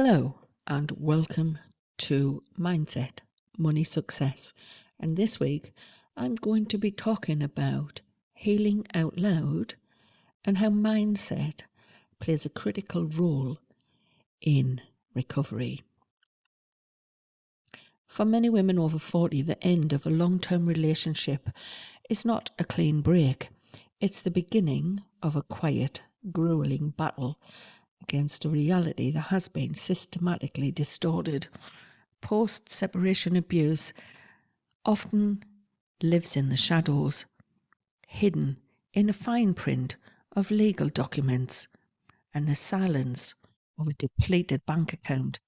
Hello and welcome to Mindset, Money, Success. And this week I'm going to be talking about healing out loud and how mindset plays a critical role in recovery. For many women over 40, the end of a long-term relationship is not a clean break. It's the beginning of a quiet, grueling battle against a reality that has been systematically distorted. Post-separation abuse often lives in the shadows, hidden in a fine print of legal documents and the silence of a depleted bank account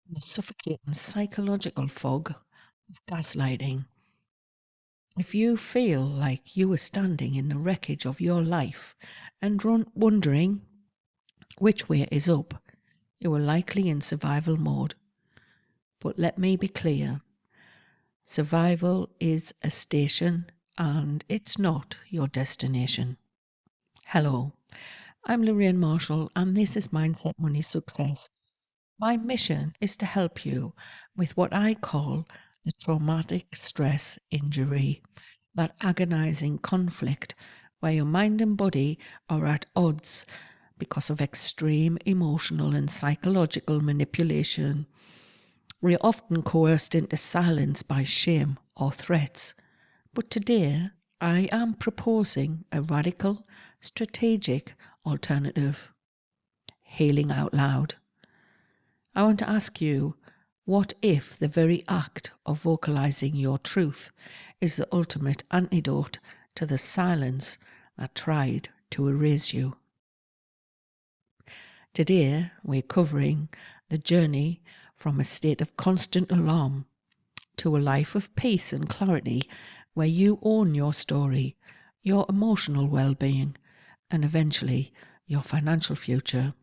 and the suffocating psychological fog of gaslighting. If you feel like you are standing in the wreckage of your life and wondering which way is up, you are likely in survival mode. But let me be clear, survival is a station and it's not your destination. Hello, I'm Loraine Marshall and this is Mindset, Money, Success. My mission is to help you with what I call the traumatic stress injury, that agonizing conflict where your mind and body are at odds because of extreme emotional and psychological manipulation. We are often coerced into silence by shame or threats. But today, I am proposing a radical, strategic alternative. Healing out loud. I want to ask you, what if the very act of vocalizing your truth is the ultimate antidote to the silence that tried to erase you? Today, we're covering the journey from a state of constant alarm to a life of peace and clarity where you own your story, your emotional well-being, and eventually your financial future.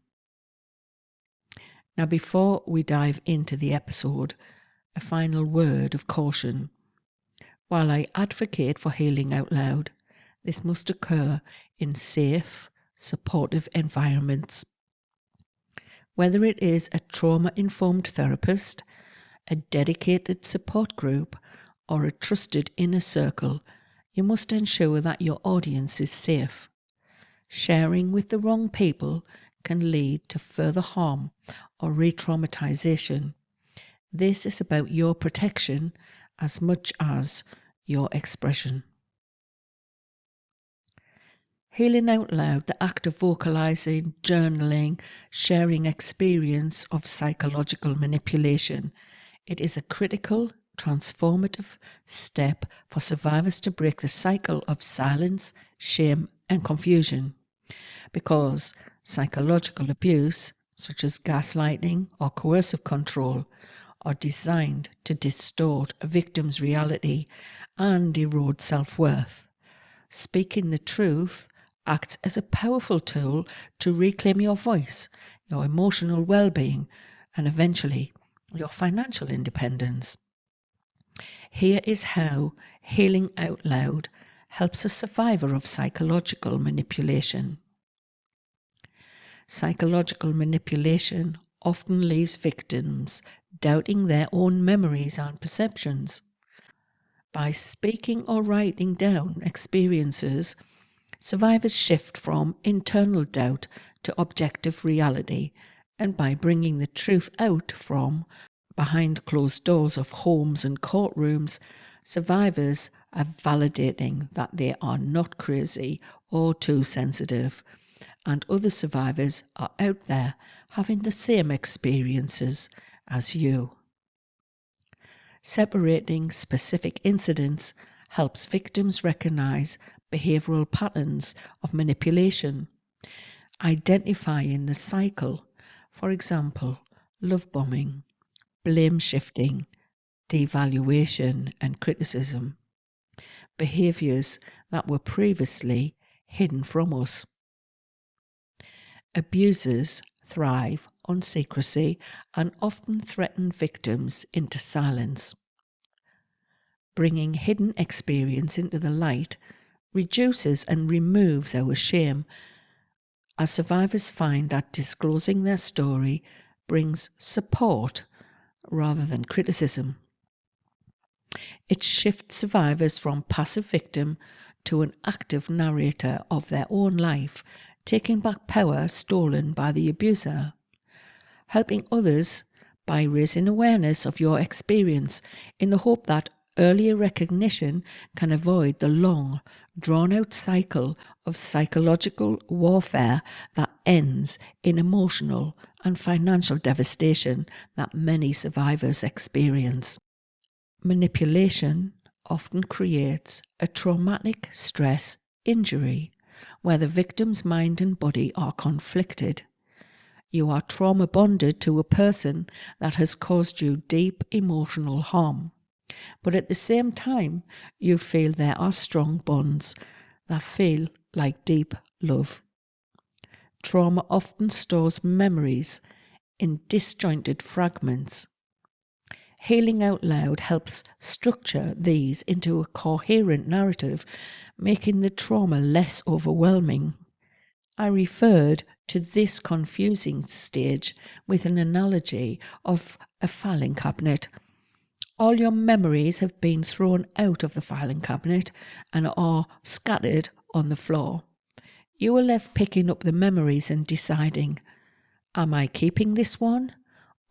Now, before we dive into the episode, a final word of caution. While I advocate for healing out loud, this must occur in safe, supportive environments. Whether it is a trauma-informed therapist, a dedicated support group, or a trusted inner circle, you must ensure that your audience is safe. Sharing with the wrong people can lead to further harm or re-traumatization. This is about your protection as much as your expression. Healing out loud, the act of vocalizing, journaling, sharing experience of psychological manipulation. It is a critical, transformative step for survivors to break the cycle of silence, shame, and confusion. Because psychological abuse, such as gaslighting or coercive control, are designed to distort a victim's reality and erode self-worth. Speaking the truth acts as a powerful tool to reclaim your voice, your emotional well-being, and eventually your financial independence. Here is how healing out loud helps a survivor of psychological manipulation. Psychological manipulation often leaves victims doubting their own memories and perceptions. By speaking or writing down experiences, survivors shift from internal doubt to objective reality, and by bringing the truth out from behind closed doors of homes and courtrooms, survivors are validating that they are not crazy or too sensitive, and other survivors are out there having the same experiences as you. Separating specific incidents helps victims recognize behavioral patterns of manipulation, identifying the cycle, for example, love bombing, blame shifting, devaluation and criticism, behaviors that were previously hidden from us. Abusers thrive on secrecy and often threaten victims into silence. Bringing hidden experience into the light reduces and removes our shame, as survivors find that disclosing their story brings support rather than criticism. It shifts survivors from passive victim to an active narrator of their own life, taking back power stolen by the abuser, helping others by raising awareness of your experience in the hope that earlier recognition can avoid the long, drawn-out cycle of psychological warfare that ends in emotional and financial devastation that many survivors experience. Manipulation often creates a traumatic stress injury where the victim's mind and body are conflicted. You are trauma bonded to a person that has caused you deep emotional harm. But at the same time, you feel there are strong bonds that feel like deep love. Trauma often stores memories in disjointed fragments. Healing out loud helps structure these into a coherent narrative, making the trauma less overwhelming. I referred to this confusing stage with an analogy of a filing cabinet. All your memories have been thrown out of the filing cabinet and are scattered on the floor. You are left picking up the memories and deciding, am I keeping this one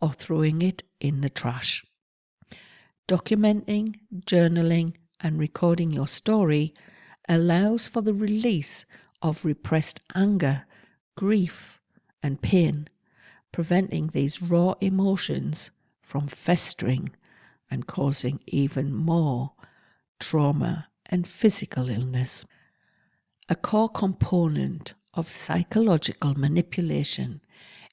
or throwing it in the trash? Documenting, journaling, and recording your story allows for the release of repressed anger, grief, and pain, preventing these raw emotions from festering and causing even more trauma and physical illness. A core component of psychological manipulation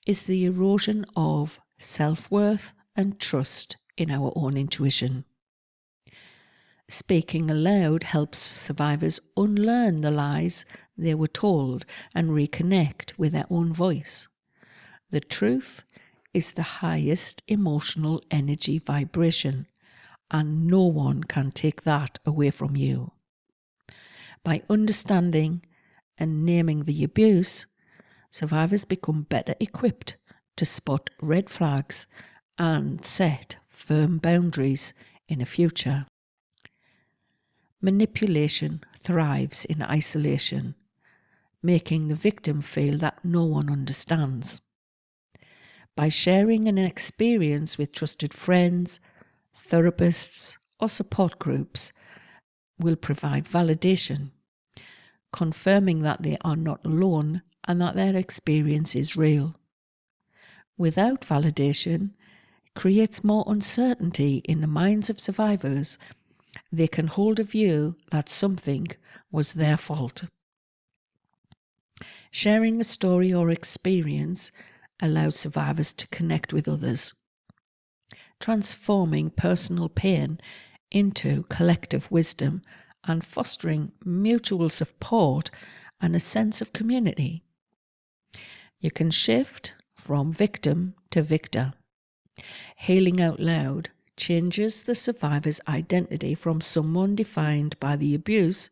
is the erosion of self-worth and trust in our own intuition. Speaking aloud helps survivors unlearn the lies they were told and reconnect with their own voice. The truth is the highest emotional energy vibration, and no one can take that away from you. By understanding and naming the abuse, survivors become better equipped to spot red flags and set firm boundaries in the future. Manipulation thrives in isolation, making the victim feel that no one understands. By sharing an experience with trusted friends, therapists, or support groups, will provide validation, confirming that they are not alone and that their experience is real. Without validation, it creates more uncertainty in the minds of survivors. They can hold a view that something was their fault. Sharing a story or experience allows survivors to connect with others, transforming personal pain into collective wisdom and fostering mutual support and a sense of community. You can shift from victim to victor. Healing out loud changes the survivor's identity from someone defined by the abuse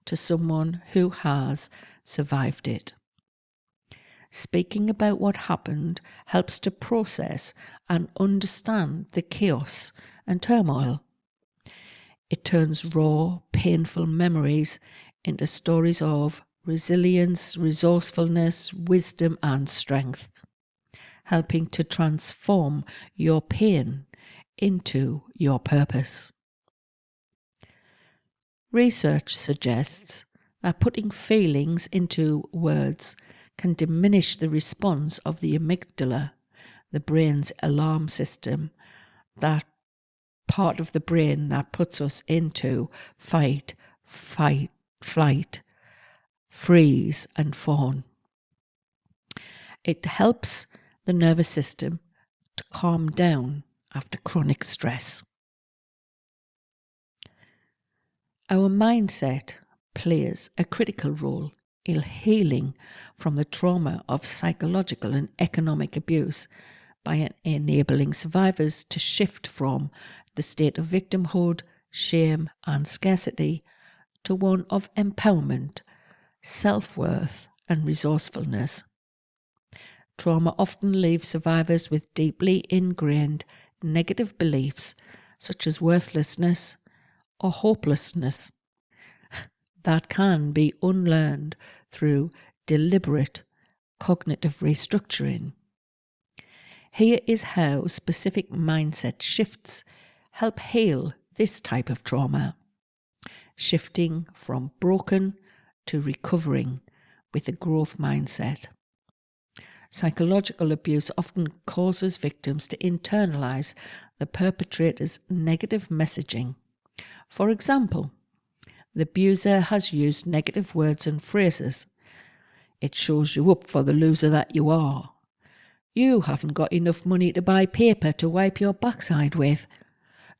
to someone who has survived it. Speaking about what happened helps to process and understand the chaos and turmoil. It turns raw, painful memories into stories of resilience, resourcefulness, wisdom, and strength, helping to transform your pain into your purpose. Research suggests that putting feelings into words can diminish the response of the amygdala, the brain's alarm system, that part of the brain that puts us into fight, flight, freeze, and fawn. It helps the nervous system to calm down after chronic stress. Our mindset plays a critical role in healing from the trauma of psychological and economic abuse by enabling survivors to shift from the state of victimhood, shame, and scarcity to one of empowerment, self-worth, and resourcefulness. Trauma often leaves survivors with deeply ingrained negative beliefs such as worthlessness or hopelessness that can be unlearned through deliberate cognitive restructuring. Here is how specific mindset shifts help heal this type of trauma. Shifting from broken to recovering with a growth mindset. Psychological abuse often causes victims to internalize the perpetrator's negative messaging. For example, the abuser has used negative words and phrases. It shows you up for the loser that you are. You haven't got enough money to buy paper to wipe your backside with.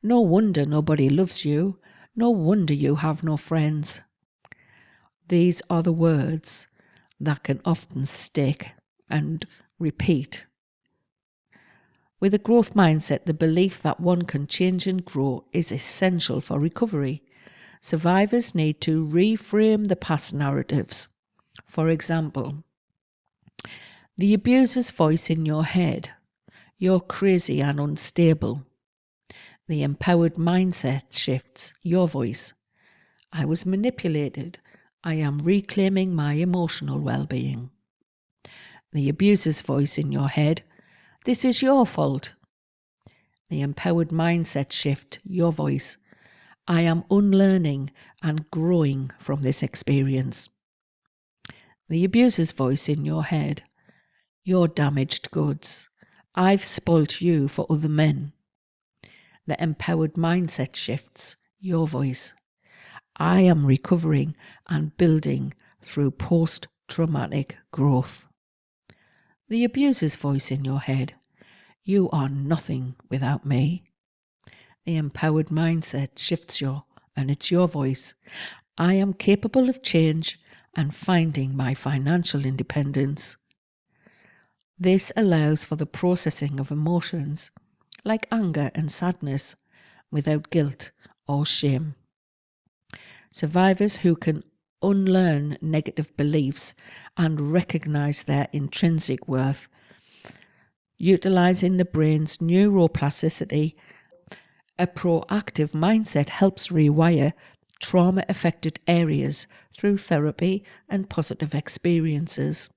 No wonder nobody loves you. No wonder you have no friends. These are the words that can often stick and repeat. With a growth mindset, the belief that one can change and grow is essential for recovery. Survivors need to reframe the past narratives. For example, the abuser's voice in your head. You're crazy and unstable. The empowered mindset shifts. Your voice. I was manipulated. I am reclaiming my emotional well-being. The abuser's voice in your head. This is your fault. The empowered mindset shift. Your voice. I am unlearning and growing from this experience. The abuser's voice in your head. You're damaged goods. I've spoilt you for other men. The empowered mindset shifts. Your voice. I am recovering and building through post-traumatic growth. The abuser's voice in your head. You are nothing without me. The empowered mindset shifts and it's your voice. I am capable of change and finding my financial independence. This allows for the processing of emotions like anger and sadness without guilt or shame. Survivors who can unlearn negative beliefs and recognize their intrinsic worth, utilizing the brain's neuroplasticity, a proactive mindset helps rewire trauma-affected areas through therapy and positive experiences.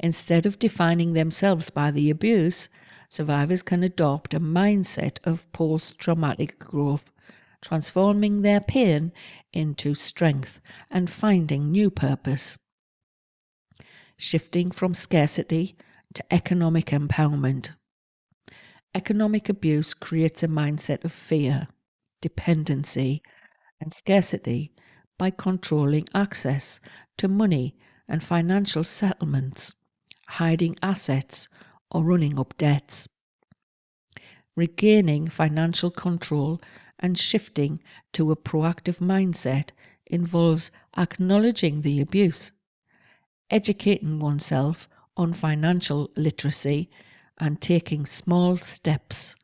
Instead of defining themselves by the abuse, survivors can adopt a mindset of post-traumatic growth, transforming their pain into strength and finding new purpose. Shifting from scarcity to economic empowerment. Economic abuse creates a mindset of fear, dependency, and scarcity by controlling access to money and financial settlements, hiding assets, or running up debts. Regaining financial control and shifting to a proactive mindset involves acknowledging the abuse, educating oneself on financial literacy, and taking small steps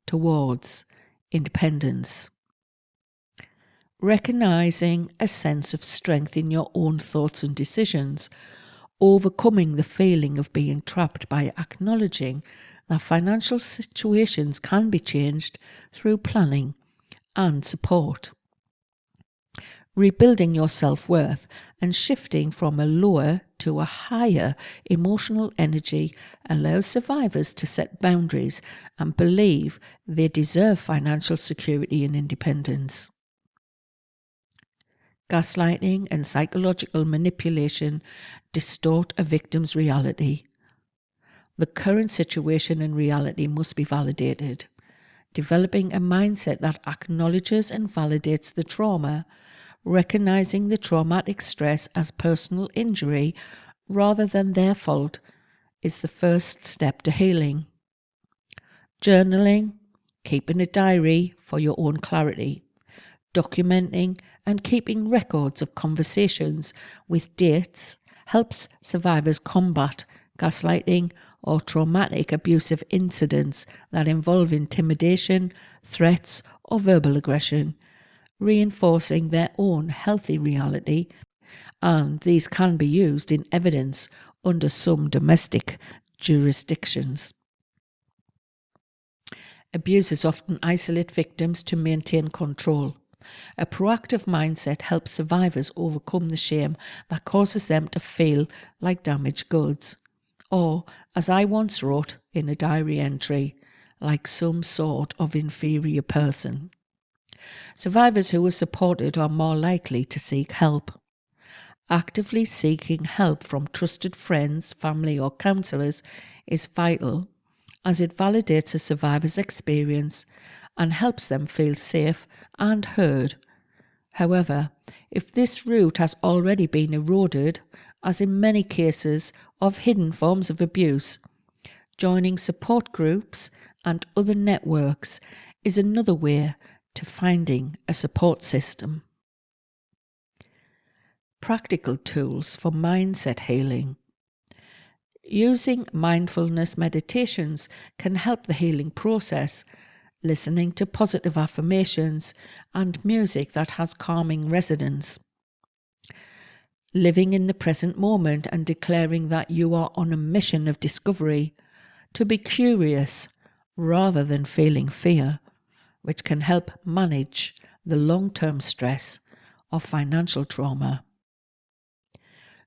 towards independence. Recognizing a sense of strength in your own thoughts and decisions, overcoming the feeling of being trapped by acknowledging that financial situations can be changed through planning and support. Rebuilding your self-worth and shifting from a lower to a higher emotional energy allows survivors to set boundaries and believe they deserve financial security and independence. Gaslighting and psychological manipulation distort a victim's reality. The current situation and reality must be validated. Developing a mindset that acknowledges and validates the trauma, recognizing the traumatic stress as personal injury rather than their fault, is the first step to healing. Journaling, keeping a diary for your own clarity, documenting and keeping records of conversations with dates helps survivors combat gaslighting or traumatic abusive incidents that involve intimidation, threats, or verbal aggression, reinforcing their own healthy reality, and these can be used in evidence under some domestic jurisdictions. Abusers often isolate victims to maintain control. A proactive mindset helps survivors overcome the shame that causes them to feel like damaged goods, or, as I once wrote in a diary entry, like some sort of inferior person. Survivors who are supported are more likely to seek help. Actively seeking help from trusted friends, family, or counsellors is vital, as it validates a survivor's experience and helps them feel safe and heard. However, if this route has already been eroded, as in many cases of hidden forms of abuse, joining support groups and other networks is another way to finding a support system. Practical tools for mindset healing. Using mindfulness meditations can help the healing process. Listening to positive affirmations and music that has calming resonance. Living in the present moment and declaring that you are on a mission of discovery, to be curious rather than feeling fear, which can help manage the long-term stress of financial trauma.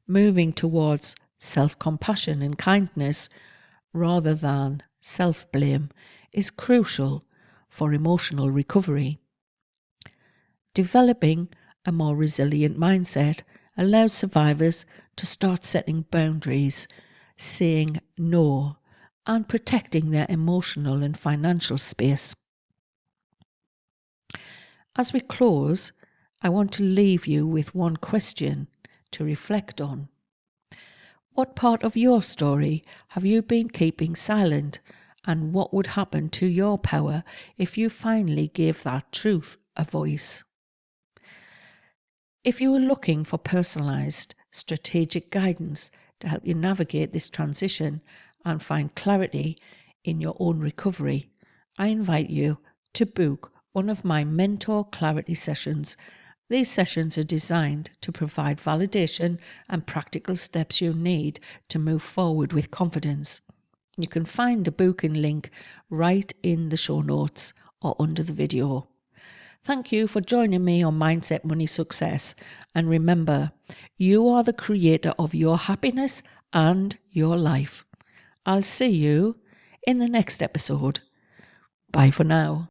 Moving towards self-compassion and kindness rather than self-blame is crucial for emotional recovery. Developing a more resilient mindset allows survivors to start setting boundaries, saying no, and protecting their emotional and financial space. As we close, I want to leave you with one question to reflect on. What part of your story have you been keeping silent, and what would happen to your power if you finally gave that truth a voice? If you are looking for personalised, strategic guidance to help you navigate this transition and find clarity in your own recovery, I invite you to book one of my Mentor Clarity sessions. These sessions are designed to provide validation and practical steps you need to move forward with confidence. You can find the booking link right in the show notes or under the video. Thank you for joining me on Mindset Money Success. And remember, you are the creator of your happiness and your life. I'll see you in the next episode. Bye for now.